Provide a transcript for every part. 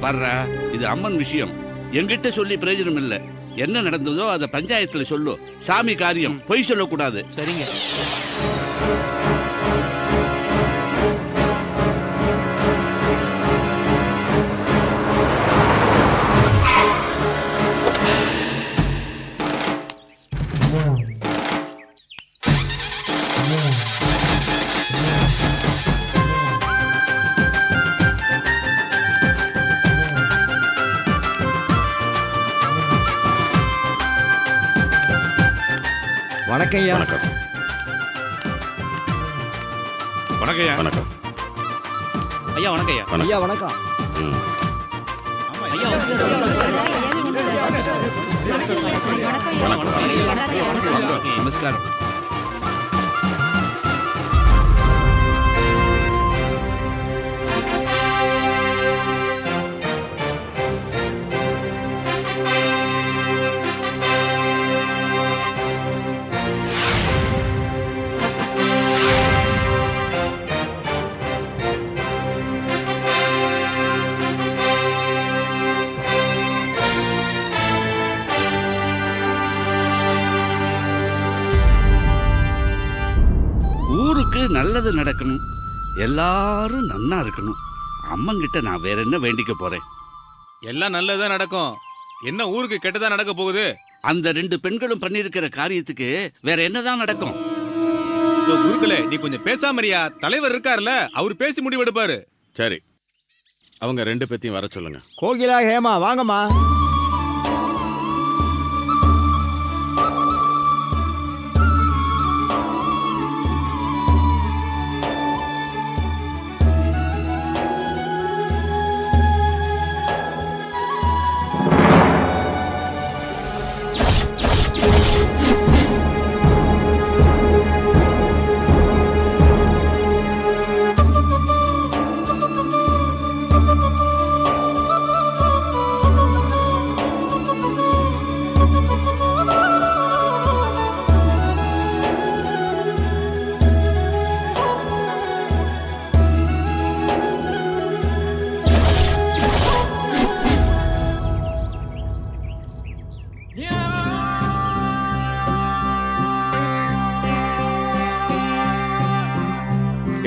பாடுறா, இது அம்மன் விஷயம். என்கிட்ட சொல்லி பிரயோஜனம் இல்லை. என்ன நடந்ததோ அதை பஞ்சாயத்துல சொல்லு. சாமி காரியம், பொய் சொல்லக்கூடாது. சரிங்க. வணக்கம் ஐயா. வணக்கம். வணக்கம் ஐயா. வணக்கம். ஐயா வணக்கம் ஐயா. ஐயா வணக்கம். ஐயா நமஸ்காரம். ஊருக்கு நல்லது நடக்கணும், எல்லாரும் நன்னா இருக்கணும். அம்மங்கிட்ட நான் வேற என்ன வேண்டிக்க போறேன்? எல்லாம் நல்லதா நடக்கும். என்ன ஊருக்கு கெட்டதா நடக்க போகுது? அந்த 2 பெண்களும் பண்ணிருக்கிற காரியத்துக்கு வேற என்னதான் நடக்கும்? குருக்களே, நீ கொஞ்சம் பேசாமரியா. தலைவர் இருக்காருல்ல, அவர் பேசி முடிவெடுப்பாரு. சரி, அவங்க 2 பேத்தையும் வர சொல்லுங்க. கோகிலா, ஹேமா வாங்கம்மா.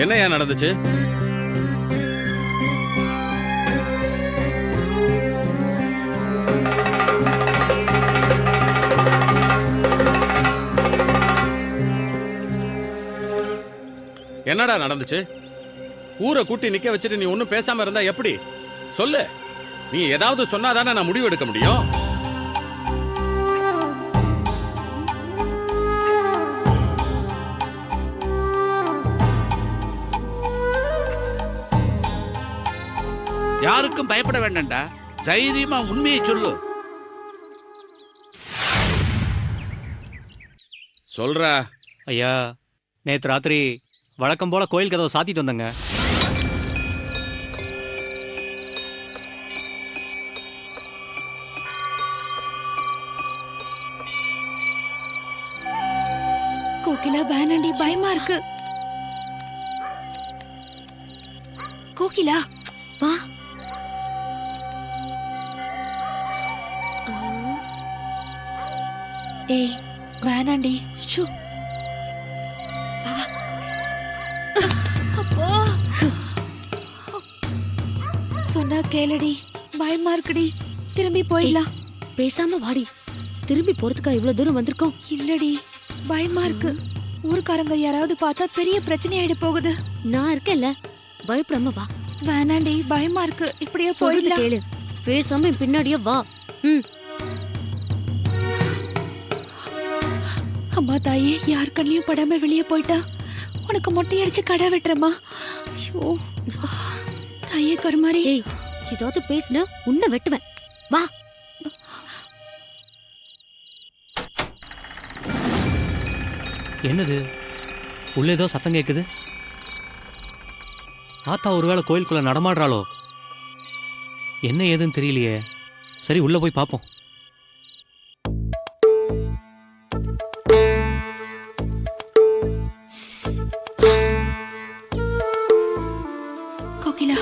என்னையா நடந்துச்சு? என்னடா நடந்துச்சு? ஊரை கூட்டி நிக்க வச்சுட்டு நீ ஒன்னும் பேசாம இருந்தா எப்படி? சொல்லு. நீ ஏதாவது சொன்னாதானே நான் முடிவு எடுக்க முடியும். யாருக்கும் பயப்பட வேண்டாம்டா. தைரியமா உண்மையை சொல்லு. சொல்றா. ஐயா, நேற்று ராத்திரி வழக்கம் போல கோயில் கதவை சாத்திட்டு வந்தங்க. கோகிலா வேணாண்டி, பயமா இருக்கு. கோகிலா வா. ஏய் வேணாண்டி. ஷூ. அப்போ சொன்னா கேளடி, பயமா இருக்குடி. திரும்பி போயிடலாம். பேசாம வாடி. திரும்பி போறதுக்கா இவ்வளவு தூரம் வந்திருக்கோம்? இல்லடி, பயமா இருக்கு. ஊருக்காரங்க யாராவது பார்த்தா பெரிய பிரச்சனை ஆயிட போகுது. நான் இருக்கேன்ல, பயப்படாம வா. வேணாண்டி, பயமா இருக்கு. இப்படியே சொல்றது போயிடலாம். கேளு. பேசாம என் பின்னாடியே வா. அம்மா தாயே, யார் கண்ணிலையும் படாம வெளியே போயிட்டா உனக்கு மொட்டை அடிச்சு கடை வெட்டுறமா. ஐயோ தாயே கருமாரி. ஏய், ஏதாவது பேசுன உன்னை வெட்டுவேன். வா. என்னது? உள்ள ஏதோ சத்தம் கேக்குது. ஆத்தா ஒருவேளை கோயிலுக்குள்ள நடமாடுறாளோ? என்ன ஏதுன்னு தெரியலையே. சரி, உள்ள போய் பார்ப்போம். கோகிலா,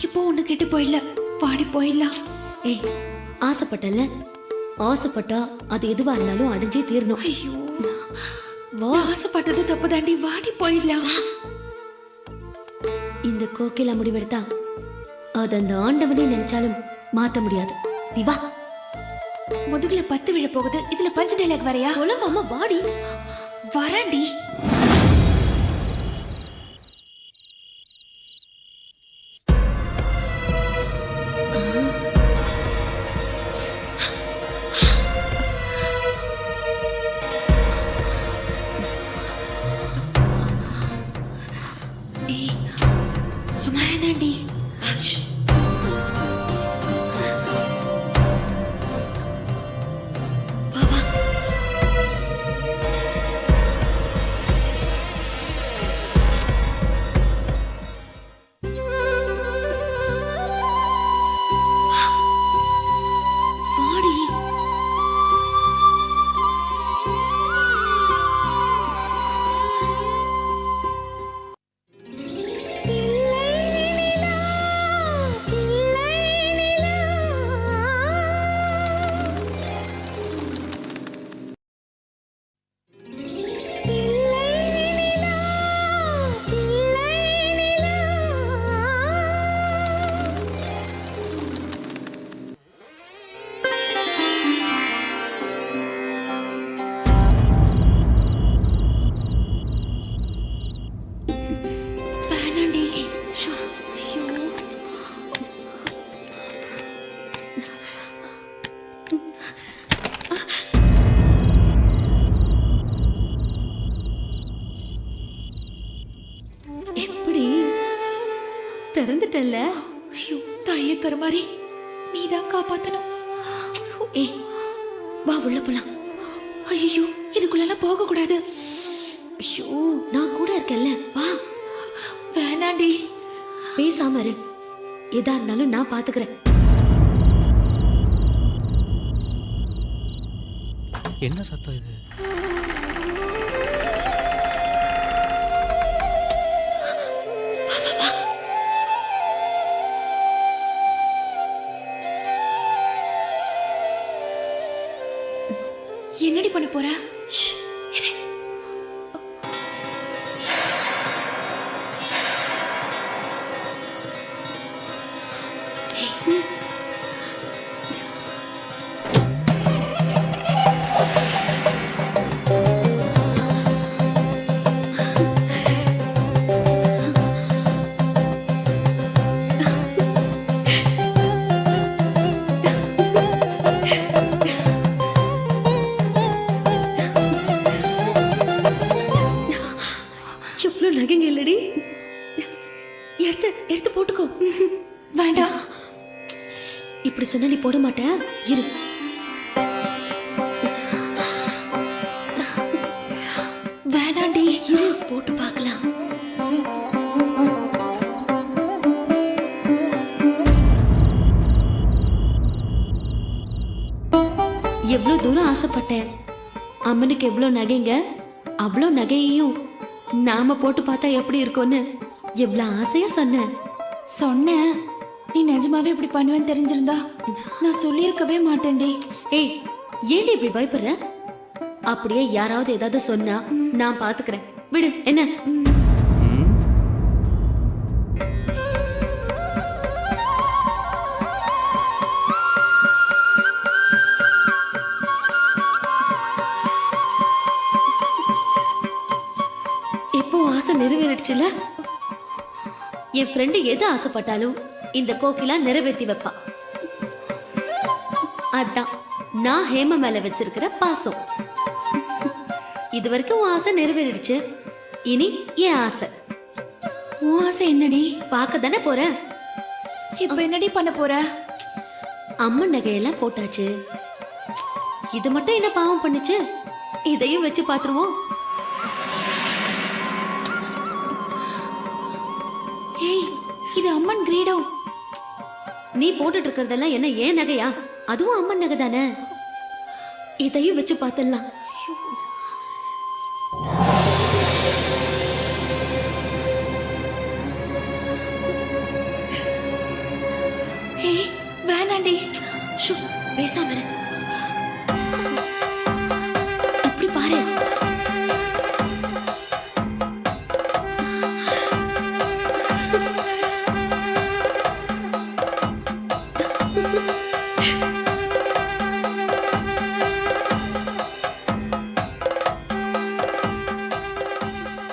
இப்போ ஒண்ணு கெட்டு போயிடல. பாடி போயிடலாம். ஏய் ஆசைப்பட்டல, ஆசைப்பட்டா அது எதுவா இருந்தாலும் அடைஞ்சே தீரணும். ஐயோ, நான் ஆசைப்பட்டது தப்பு தாண்டி, வாடி போயிடலாம். இந்த கோக்கில முடிவெடுத்தா அது அந்த ஆண்டவனே நினைச்சாலும் மாத்த முடியாது. நீ வா. முதுகுல 10 விழ போகுது, இதுல பஞ்சு டைலாக் வரையா? மாமா வாடி. வரண்டி. சும்மா என்னடி? வாடி. வேணாண்டி. ஐயோ, எப்படி திறந்துட்டல்ல? ஐயோ, தாயே கருமாரி, நீதான் காப்பாத்தணும். ஏய் வா உள்ள போலாம். ஐயோ, இதுக்குள்ளெல்லாம் போக கூடாது. ஐயோ நான் கூட இருக்கேன்ல, வா. வேணாண்டி. பேசாம இரு, எதா இருந்தாலும் நான் பாத்துக்கிறேன். என்ன சத்தம் இது? என்னடி பண்ண போற? எவ்வளவு நகைங்க இல்லடி. எடுத்து எடுத்து போட்டுக்கோ. வேண்டாம். இப்படி சொன்னா நீ போட மாட்ட. இரு. வேணாண்டி. இரு போட்டு பார்க்கலாம். எவ்வளவு தூரம் ஆசைப்பட்டேன். அம்மனுக்கு எவ்வளவு நகைங்க, அவ்வளோ நகையையும் நாம போட்டு பார்த்தா எப்படி இருக்கும்னு எவ்வளவு ஆசையா சொன்னேன். சொன்னேன், நீ நிஜமாவே இப்படி பண்ணுவேன்னு தெரிஞ்சிருந்தா நான் சொல்லியிருக்கவே மாட்டேன்டி. ஏய் ஏன் இப்படி பயப்படுற? அப்படியே யாராவது ஏதாவது சொன்னா நான் பாத்துக்கிறேன், விடு. என்ன இப்போ ஆசை நிறைவேறிடுச்சுல. என் ஃப்ரெண்டு எது ஆசைப்பட்டாலும் இந்த கோகிலா நிறைவேற்றி வைப்பா. அதான் நான் ஹேமா மேல வச்சிருக்கிற பாசம். இது வரைக்கும் உன் ஆசை நிறைவேறிடுச்சு, இனி என் ஆசை. உன் ஆசை என்னடி? பார்க்க தானே போற. இப்ப என்னடி பண்ண போற? அம்மன் நகையெல்லாம் போட்டாச்சு, இது மட்டும் என்ன பாவம் பண்ணுச்சு? இதையும் வச்சு பாத்துருவோம். ஏய், இது அம்மன் கிரீடம். நீ போட்டுட்டு இருக்கிறதெல்லாம் என்ன ஏன் நகையா? அதுவும் அம்மன் நகை தானே, இதையும் வச்சு பார்த்தலாம். ஏய், பேசாம இரு. இப்படி பாரு.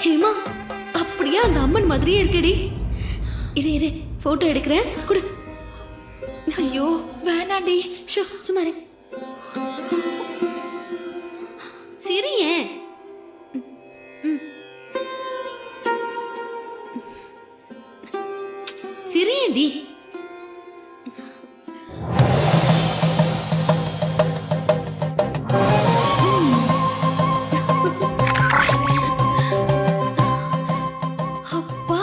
ஹேமா, அப்படியே அந்த அம்மன் மாதிரியே இருக்கடி. இரு இரு, போட்டோ எடுக்கிறேன். குடு. ஐயோ வேணாண்டி. ஷோ, சும்மா இரு. சிரியே. சிரியேண்டி. அப்பா,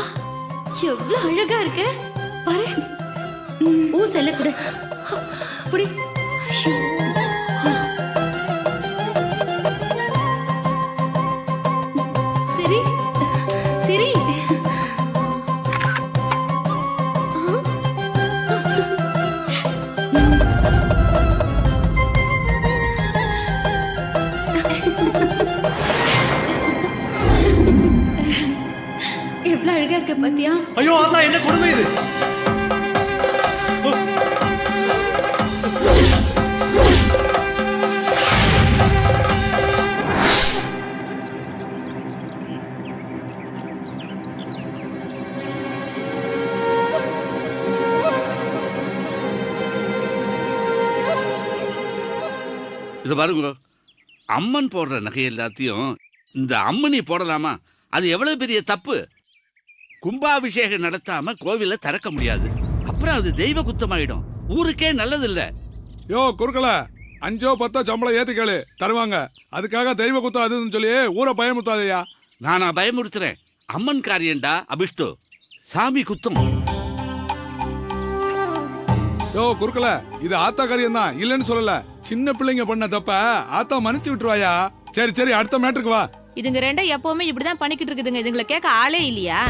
எவ்வளவு அழகா இருக்க பாரு. ஊ செல்ல கூட புடி. சரி சரி. எவ்வளவு அழகா இருக்க பாத்தியா? ஐயோ ஆத்தா, என்ன கொடுமை இது? இது பாருங்க, அம்மன் போடுற நகை எல்லாத்தையும் இந்த அம்மனி போடலாமா? அது எவ்வளவு பெரிய தப்பு. கும்பாபிஷேகம் நடத்தாம கோவில திறக்க முடியாது. அப்புறம் அது தெய்வ குத்தமாயிடும். ஊருக்கே நல்லதில்ல. யோ குறுக்கல, 5 10 சம்பளம் ஏத்து கேளு தருவாங்க. அதுக்காக தெய்வ குத்தம் அதுன்னு சொல்லி ஊரை பயமுத்தாதையா. நானா பயமுறுத்துறேன்? அம்மன் காரியண்டா அபிஷ்டு, சாமி குத்தம். யோ குறுக்கல, இது ஆத்தா காரியம் தான், இல்லன்னு சொல்லல. சின்ன பிள்ளைங்க பண்ண தப்ப ஆத்தா மன்னிச்சு விட்டுருவாயா. சரி சரி, அடுத்த மேட்டருக்கு வா. இதுங்க ரெண்டும் எப்பவுமே இப்படிதான் பண்ணிக்கிட்டு இருக்குதுங்க. இதுங்களை கேட்க ஆளே இல்லையா?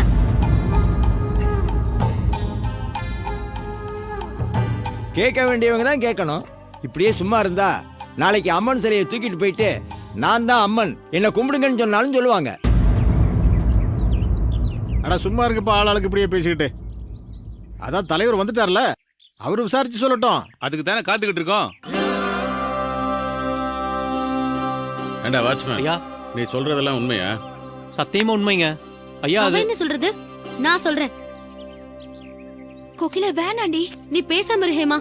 கேட்க வேண்டியவங்க தான் கேட்கணும். இப்படியே சும்மா இருந்தா நாளைக்கு அம்மன் சிலையை தூக்கிட்டு போயிட்டு நான் தான் அம்மன், என்ன கும்பிடுங்கன்னு சொன்னாலும் சொல்லுவாங்க. அட சும்மா இருக்குப்பா, ஆளாளுக்கு இப்படியே பேசிக்கிட்டு. அதான் தலைவர் வந்துட்டார்ல, அவரு விசாரிச்சு சொல்லட்டும். அதுக்கு தானே காத்துக்கிட்டு இருக்கோம். ஏண்டா வாட்ச்மேன், ஐயா, நீ சொல்றதெல்லாம் உண்மையா? சத்தியமா உண்மைங்க ஐயா. அவன் அது என்ன சொல்றது? நான் சொல்றேன். கோகிலா வேணாண்டி. நீ பேசாம இரு ஹேமா.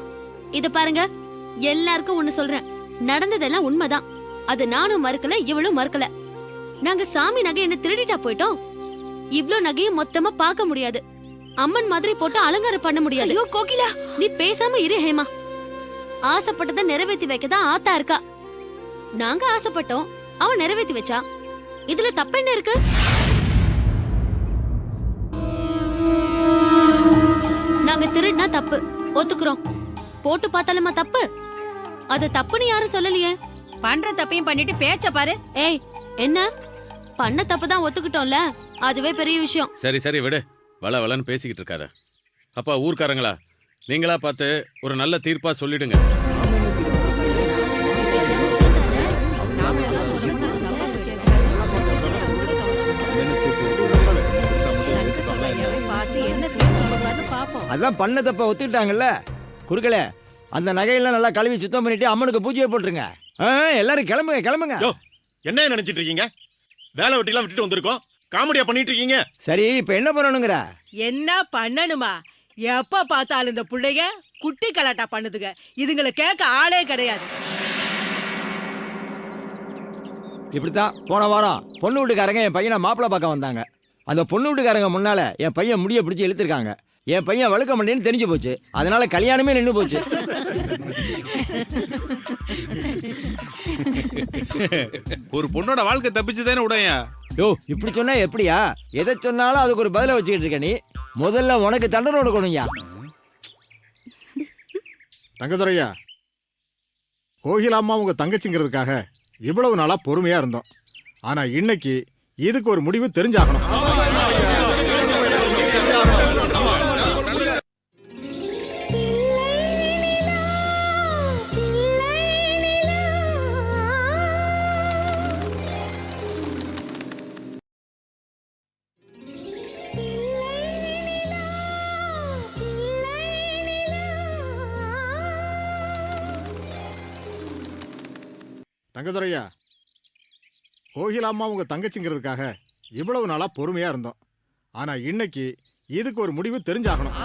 இத பாருங்க, எல்லாருக்கும் ஒண்ணு சொல்றேன். நடந்ததெல்லாம் உண்மைதான். அது நானும் மறுக்கல, இவளும் மறுக்கல. நாங்க சாமி நகை என்ன திருடிட்டா போயிட்டோம். இவ்ளோ நகையும் மொத்தமா பார்க்க முடியாது. அம்மன் மாதிரி போட்டு அலங்காரம் பண்ண முடியாது. ஐயோ கோகிலா, நீ பேசாம இரு ஹேமா. ஆசைப்பட்டதை நிறைவேற்றி வைக்கதான் ஆத்தா இருக்கா. நாங்க ஆசைப்பட்டோம், அவன் நிறைவேற்றி வச்சா. இதுல தப்பு என்ன இருக்கு? நாங்க திருடினா தப்பு ஒத்துக்குறோம். போட்டு பார்த்தாலுமா தப்பு? அது தப்புன்னு யாரும் சொல்லலையே. பண்ற தப்பையும் பண்ணிட்டு பேச்ச பாரு. ஏய், என்ன பண்ண தப்பு தான் ஒத்துக்கிட்டோம்ல, அதுவே பெரிய விஷயம். சரி சரி விடு, வள வளன்னு பேசிக்கிட்டு இருக்காரு. அப்பா ஊர்க்காரங்களா, நீங்களா பார்த்து ஒரு நல்ல தீர்ப்பா சொல்லிடுங்க. அதான் பண்ண தப்ப ஒத்துக்கிட்டாங்கல்ல. குறுக்கல, அந்த நகையெல்லாம் நல்லா கழுவி சுத்தம் பண்ணிட்டு அம்மனுக்கு பூஜையை போட்டுருங்க. எல்லாரும் கிளம்புங்க கிளம்புங்க. என்ன நினைச்சிட்டு இருக்கீங்க? வேலை வெட்டிலாம் விட்டுட்டு வந்திருக்கோம், காமெடியா பண்ணிட்டு இருக்கீங்க. சரி, இப்ப என்ன பண்ணணுங்கிற? என்ன பண்ணணுமா? எப்ப பார்த்தாலும் இந்த பிள்ளைங்க குட்டி கலாட்டா பண்ணுதுங்க. இதுங்களை கேட்க ஆளே கிடையாது. இப்படித்தான் போன வாரம் பொண்ணு வீட்டுக்காரங்க என் பையனை மாப்பிள்ளை பார்க்க வந்தாங்க. அந்த பொண்ணு வீட்டுக்காரங்க முன்னால என் பையன் முடிய பிடிச்சி இழுத்துருக்காங்க. என் பையன் வழுக்க மாட்டேன்னு தெரிஞ்சு போச்சு. அதனால கல்யாணமே நின்று போச்சு. ஒரு பொண்ணோட வாழ்க்கை தப்பிச்சுதானே உடையா. யோ, இப்படி சொன்னா எப்படியா? எதை சொன்னாலும் அதுக்கு ஒரு பதில வச்சுக்கிட்டு இருக்க நீ. முதல்ல உனக்கு தண்டனை கொடுக்கணும்யா. தங்கதுரையா, கோகிலாம்மா உங்க தங்கச்சிங்கிறதுக்காக இவ்வளவு நாளா பொறுமையா இருந்தோம். ஆனா இன்னைக்கு இதுக்கு ஒரு முடிவு தெரிஞ்சாகணும். தங்கதுரையா, கோகிலாம்மா உங்க தங்கச்சிங்கிறதுக்காக இவ்வளவு நாளா பொறுமையா இருந்தோம். ஆனா இன்னைக்கு இதுக்கு ஒரு முடிவு தெரிஞ்சாகணும்.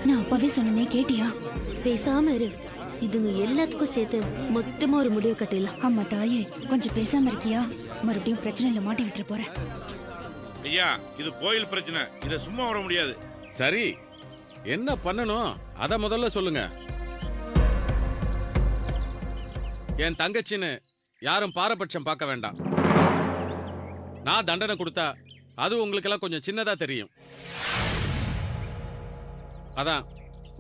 நான் அப்பவே சொன்னனே, கேட்டியா? பேசாம இரு. இதுங்க எல்லாத்துக்கும் சேர்த்து மொத்தமா ஒரு முடிவு கட்டிடலாம். அம்மா தாயே, கொஞ்சம் பேசாம இருக்கியா? மறுபடியும் பிரச்சனையில மாட்டி விட்டுற போறேன். ஐயா, இது கோயில் பிரச்சனை, இத சும்மா வர முடியாது. சரி, என்ன பண்ணணும் அத முதல்ல சொல்லுங்க. என் தங்கச்சின்னு யாரும் பாரபட்சம் பார்க்க வேண்டாம். நான் தண்டனை கொடுத்தா அது உங்களுக்கெல்லாம் கொஞ்சம் சின்னதா தெரியும். அதான்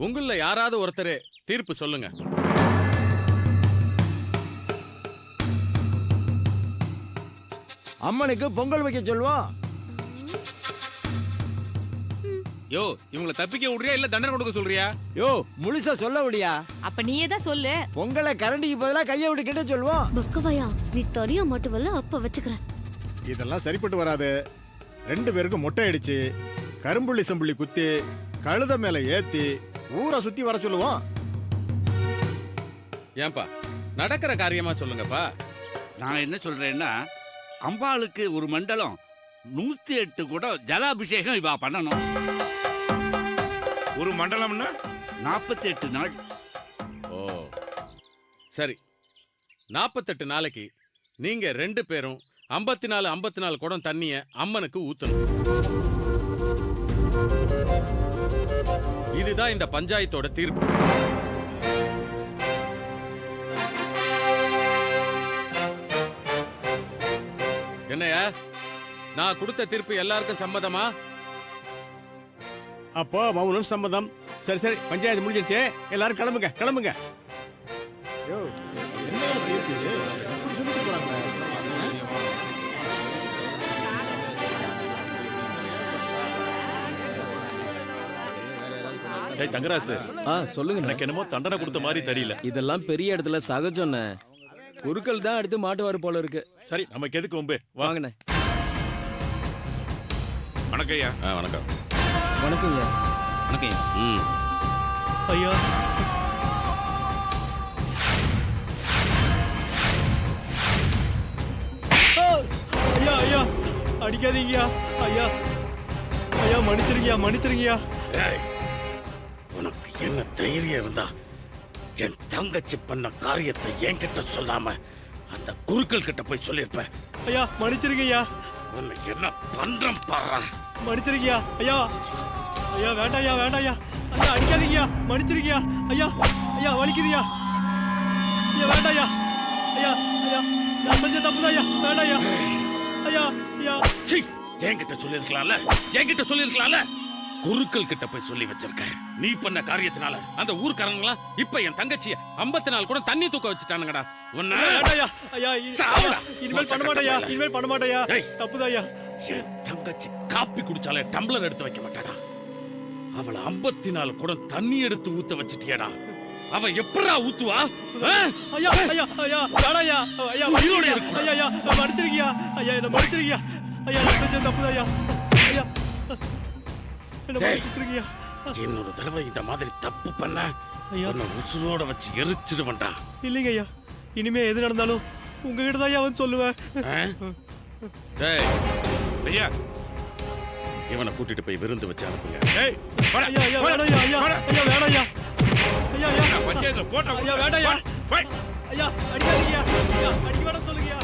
உங்கள யாராவது ஒருத்தர் தீர்ப்பு சொல்லுங்க. அம்மனுக்கு பொங்கல் வைக்க சொல்லுவோம். யோ, இவங்கள தப்பிக்க விடுறியா இல்ல தண்டனை கொடுக்க சொல்றியா? யோ, முழுசா சொல்ல முடியா? அப்ப நீயே தான் சொல்லு. பொங்கலை கரண்டிக்கு பதிலா கையை விட்டு கிட்ட சொல்லுவோம். பக்கவாயா, நீ தடியா மட்டும் அப்ப வச்சுக்கிறேன். இதெல்லாம் சரிப்பட்டு வராது. 2 பேருக்கும் மொட்டை அடிச்சு கரும்புள்ளி செம்புள்ளி குத்தி கழுத மேல ஏத்தி ஊரை சுத்தி வர சொல்லுவோம். ஏன்பா, நடக்கிற காரியமா சொல்லுங்கப்பா. நான் என்ன சொல்றேன்னா, அம்பாளுக்கு ஒரு மண்டலம் 108 கூட ஜலாபிஷேகம் இவா பண்ணணும். ஒரு மண்டலம்னா 48 நாள். ஓ சரி, 48 நாளைக்கு நீங்க 2 பேரும் 54 குடம் தண்ணிய அம்மனுக்கு ஊத்தணும். இதுதான் இந்த பஞ்சாயத்தோட தீர்ப்பு. என்னையா, நான் கொடுத்த தீர்ப்பு எல்லாருக்கும் சம்மதமா? அப்போ மௌனம் சம்மதம். சரி சரி, பஞ்சாயத்து முடிஞ்சிருச்சு, எல்லாரும் கிளம்புங்க கிளம்புங்க. யோ, என்ன தீர்ப்பு இது? எப்படி சொல்லிட்டு போறாங்க? டேய் தங்கராசு, சொல்லுங்க. எனக்கு என்னமோ தண்டனை கொடுத்த மாதிரி தெரியல. இதெல்லாம் பெரிய இடத்துல சகஜம்ண்ணே. குருக்கள் தான் எடுத்து மாட்டுவாரு போல இருக்கு. சரி, நமக்கு எதுக்கு வம்பு? வாங்கண்ணே. வணக்கம் ஐயா. வணக்கம். வணக்கம் ஐயா. வணக்கம். ஐயா, ஐயா ஐயா, அடிக்காதீங்கயா. ஐயா ஐயா, மன்னிச்சிருங்கயா மன்னிச்சிருங்கயா. உனக்கு என்ன தைரியம் இருந்தா என் தங்கச்சி பண்ண காரியத்தை என்கிட்ட சொல்லாம அந்த குருக்கள் கிட்ட போய் சொல்லிருப்பேன். ஐயா மன்னிச்சிருங்கய்யா. உன்னை என்ன பண்றேன் பாரா. மன்னிச்சிருங்கயா. ஐயா ஐயா, வேண்டாம்யா வேண்டாம்யா. ஐயா அடிக்காதீங்கயா, மன்னிச்சிருங்கயா. ஐயா ஐயா, வலிக்குதுயா. ஐயா வேண்டாம்யா. ஐயா ஐயா, நான் செஞ்ச தப்புதான் ஐயா, வேண்டாம்யா. ஐயா ஐயா. சீ, என்கிட்ட சொல்லிருக்கலாம்ல, என்கிட்ட சொல்லிருக்கலாம்ல. குருக்கள் கிட்ட போய் சொல்லி வச்சிருக்கேன். நீ பண்ண காரியத்தினால அந்த ஊர்க்காரங்களா இப்ப என் தங்கச்சிய 54 கூட தண்ணி தூக்க வச்சுட்டானுங்கடா. உன்னை வேண்டாம்யா. ஐயா, சாவடா. இனிமேல் பண்ண மாட்டேயா, இனிமேல் பண்ண மாட்டேயா. ஏய். தப்புதாயா. என் தங்கச்சி காப்பி குடிச்சாலே டம்ளர் எடுத்து வைக்க மாட்டாடா. அவளை 54 கூட தண்ணி எடுத்து ஊத்த வச்சிட்டியடா. அவ எப்படா ஊத்துவா? ஐயா ஐயா ஐயா, வேணாயா. ஐயா உயிரோட ஐயா இருக்கணும். ஐயா, மன்னிச்சிருங்கயா. ஐயா, என்ன மன்னிச்சிருங்கயா. ஐயா, நான் செஞ்ச தப்புதாயா. ஐயா, என்ன மன்னிச்சிருங்கயா. இன்னொரு தடவை இந்த மாதிரி தப்பு பண்ண ஐயா. உன்னை உசுரோட வச்சு எரிச்சிடுவேன்டா. இல்லைங்க ஐயா, இனிமே எது நடந்தாலும் உங்ககிட்ட தான் வந்து சொல்லுவேன். டேய் ஐயா, இவனை கூட்டிட்டு போய் விருந்து வச்சு அனுப்புங்க. ஏய், ஐயா ஐயா, வேணாயா. ஐயா ஐயா, வேணாயா. ஐயா ஐயா, பஞ்சாயத்துல போட்டோ ஐயா வேண்டாயா. போய். ஐயா அடிக்காதீங்க. ஐயா அடிக்க வேணாம் சொல்லுங்கயா.